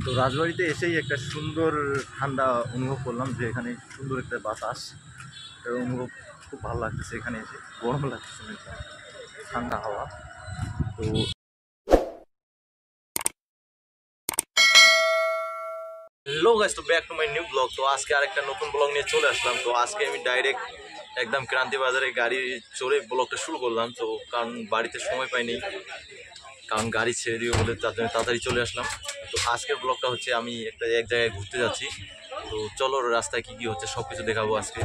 তো রাজবাড়িতে এসেই একটা সুন্দর ঠান্ডা অনুভব করলাম, যে এখানে সুন্দর একটা বাতাস অনুভব, খুব ভালো লাগতেছে। এখানে এসে গরম লাগতেছে না, ঠান্ডা হাওয়া। তো হ্যালো গাইস, তো back to my new blog. তো আজকে আরেকটা নতুন ব্লগ নিয়ে চলে আসলাম। তো আজকে আমি ডাইরেক্ট একদম ক্রান্তি বাজারে গাড়ি চড়ে ব্লগটা শুরু করলাম। তো কারণ বাড়িতে সময় পাইনি, কারণ গাড়ি ছেড়ে দিয়ে বলে তার জন্য তাড়াতাড়ি চলে আসলাম। তো আজকের ব্লগটা হচ্ছে আমি এক জায়গায় ঘুরতে যাচ্ছি। তো চলো রাস্তায় কী কী হচ্ছে সব কিছু দেখাবো আজকে।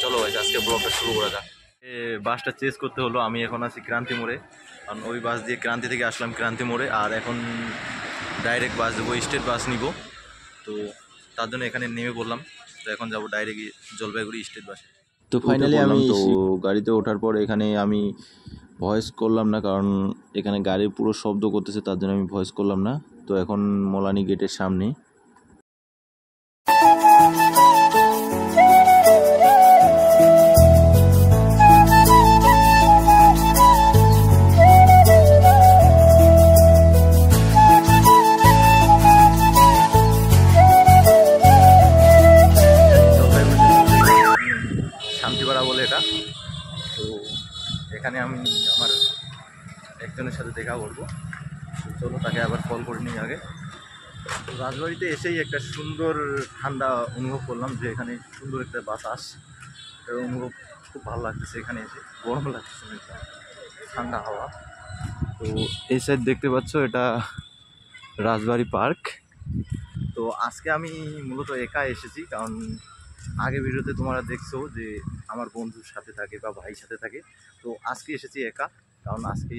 চলো ভাই আজকের ব্লগটা শুরু করা যাক। বাসটা চেঞ্জ করতে হলো, আমি এখন আছি ক্রান্তি মোড়ে, কারণ ওই বাস দিয়ে ক্রান্তি থেকে আসলাম ক্রান্তি মোড়ে, আর এখন ডাইরেক্ট বাস দেবো, স্টেট বাস নিব। তো তার জন্য এখানে নেমে পড়লাম। তো এখন যাবো ডাইরেক্ট জলপাইগুড়ি স্টেট বাসে। তো ফাইনালি আমি তো গাড়িতে ওঠার পর এখানে আমি ভয়েস করলাম না, কারণ এখানে গাড়ির পুরো শব্দ করতেছে, তার জন্য আমি ভয়েস করলাম না। তো এখন মোলানি গেটের সামনে। শান্তিপাড়া বলে এটা। তো এখানে আমি আমার একজনের সাথে দেখা করবো। চলো তাকে আবার কল করে নিই আগে। তো রাজবাড়িতে এসেই একটা সুন্দর ঠান্ডা অনুভব করলাম, যে এখানে সুন্দর একটা বাতাস অনুভব, খুব ভালো লাগতেছে। এখানে এসে গরম লাগতেছে না, ঠান্ডা হাওয়া। তো এই সাইড দেখতে পাচ্ছ, এটা রাজবাড়ি পার্ক। তো আজকে আমি মূলত একা এসেছি, কারণ আগে ভিডিওতে তোমরা দেখছো যে আমার বন্ধুর সাথে থাকে বা ভাইয়ের সাথে থাকে। তো আজকে এসেছি একা, কারণ আজকে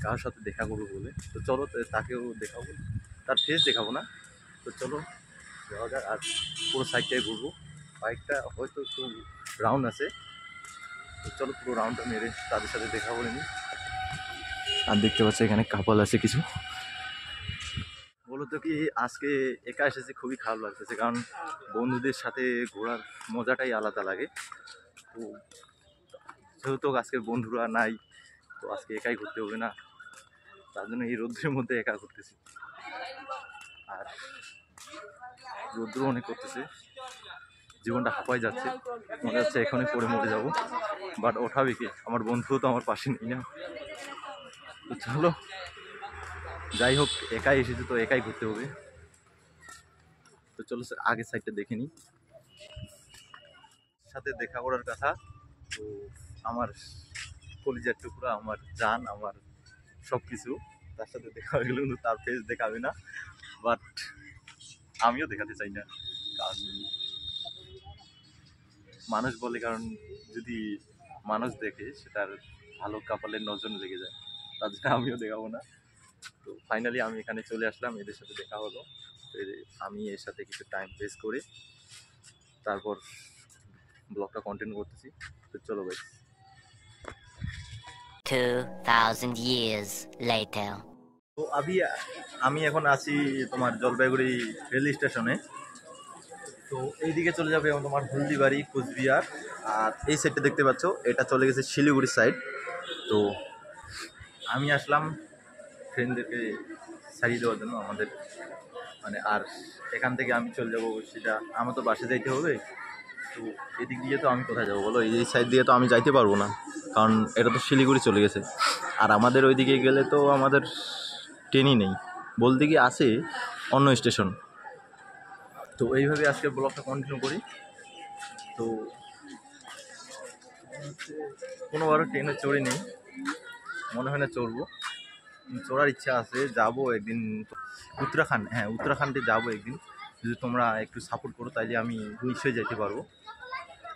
কারোর সাথে দেখা করবো বলে। তো চলো তাকেও দেখাবো, তার ফেস দেখাবো না। তো চলো যাওয়া যাক, আর পুরো সাইডটাই ঘুরবো। বাইকটা হয়তো একটু রাউন্ড আছে, তো চলো পুরো রাউন্ডটা মেরে তাদের সাথে দেখা করে নিই। আর দেখতে পাচ্ছ এখানে কাপল আছে কিছু। বলতো কি, আজকে একা এসেছি, খুবই খারাপ লাগতেছে, কারণ বন্ধুদের সাথে ঘোরার মজাটাই আলাদা লাগে। তো যেহেতু আজকে বন্ধুরা নাই, তো আজকে একাই ঘুরতে হবে না, তার জন্য এই রৌদ্রের মধ্যে একা ঘুরতেছি। আর রৌদ্র অনেক করতেছে, জীবনটা হাঁপাই যাচ্ছে, মনে হচ্ছে এখনই পড়ে মরে যাব। বাট ওঠাবে কি, আমার বন্ধুও তো আমার পাশে নেই না। তো চলো যাই হোক, একাই এসেছি তো একাই ঘুরতে হবে। তো চলো আগের সাইডটা দেখে নিই। সাথে দেখা করার কথা, তো আমার কলিজার টুকরা, আমার জান, আমার সব কিছু, তার সাথে দেখা হয়ে গেলে কিন্তু তার ফেস দেখাবে না। বাট আমিও দেখাতে চাই না, কারণ মানুষ বলে, কারণ যদি মানুষ দেখে সেটার ভালো কাপালের নজর লেগে যায়, তার জন্য আমিও দেখাবো না। তো ফাইনালি আমি এখানে চলে আসলাম, এদের সাথে দেখা হলো। তো আমি এর সাথে কিছু টাইম ওয়েস্ট করে তারপর ব্লগটা কন্টিনিউ করতেছি। তো চলো ভাই। 2000 years later. তো আমি এখন আছি তোমার জলপাইগুড়ি রেল স্টেশনে। তো এইদিকে চলে যাবে এবং তোমার হলদিবাড়ি, কোচবিহার। আর এই সাইডটা দেখতে পাচ্ছ, এটা চলে গেছে শিলিগুড়ির সাইড। তো আমি আসলাম ফ্রেন্ডদেরকে ছাড়িয়ে দেওয়ার জন্য আমাদের, মানে আর এখান থেকে আমি চলে যাবো, সেটা আমার তো বাসে যাইতে হবে। তো এদিক দিয়ে তো আমি কোথায় যাবো বলো, এই সাইড দিয়ে তো আমি যাইতে পারবো না, কারণ এটা তো শিলিগুড়ি চলে গেছে। আর আমাদের ওইদিকে গেলে তো আমাদের ট্রেনই নেই, বলতে কি আছে অন্য স্টেশন। তো এইভাবে আজকে ব্লগটা কন্টিনিউ করি। তো কোনোবারও ট্রেনে চড়ি নেই, মনে হয় না চড়বো, চড়ার ইচ্ছা আছে, যাবো একদিন উত্তরাখণ্ড। হ্যাঁ, উত্তরাখণ্ডে যাবো একদিন, যদি তোমরা একটু সাপোর্ট করো তাইলে আমি নিশ্চয়ই যেতে পারবো।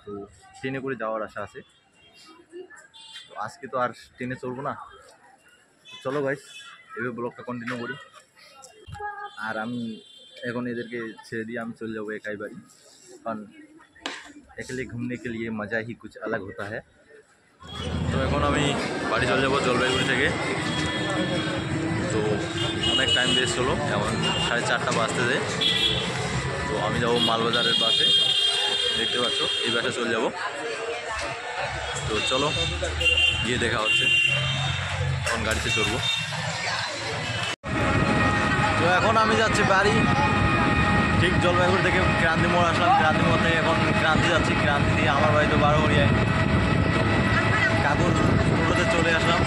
তো ট্রেনে করে যাওয়ার আশা আছে। তো আজকে তো আর ট্রেনে চড়বো না। চলো গাইস, এভাবে ব্লগটা কন্টিনিউ করি। আর আমি এখন এদেরকে ছেড়ে দিয়ে আমি চলে যাবো একাই বাড়ি, কারণ একেলে ঘুমনে কে লিয়ে মজা হি কুছ আলাগ হতা হ্যায়। তো এখন আমি বাড়ি চলে যাবো জলপাইগুড়ি থেকে। তো অনেক টাইম ওয়েস্ট হলো, এখন 4:30 বাজতে যায়। তো আমি যাবো মালবাজারের বাসে, দেখতে পাচ্ছ এই বাসে চলে যাব। তো চলো গিয়ে দেখা হচ্ছে, এখন গাড়িতে চড়বো। তো তো এখন আমি যাচ্ছি বাড়ি, ঠিক জলপাইগুড়ি থেকে ক্রান্তি মোড় আসলাম, ক্রান্তি মোড় থেকে এখন ক্রান্তি যাচ্ছি, ক্রান্তি দিয়ে আমার বাড়িতে 12 কাকুর টোটোতে চলে আসলাম।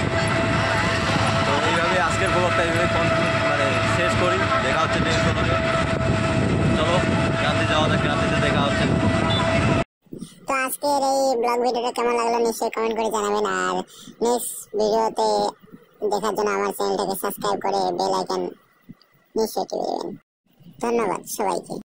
তো এইভাবে আজকের ব্লগটা এইভাবে মানে শেষ করি। দেখা হচ্ছে নেক্সট ব্লগে। চলো ক্রান্তি যাওয়া যাক, ক্রান্তিতে দেখা হচ্ছে। তো আজকের এই ব্লগ ভিডিওটা কেমন লাগলো নিশ্চয়ই কমেন্ট করে জানাবেন, আর নেক্সট ভিডিওতে দেখার জন্য আমার চ্যানেলটাকে সাবস্ক্রাইব করে বেল আইকন নিশ্চয়ই টিপে দেবেন। ধন্যবাদ সবাইকে।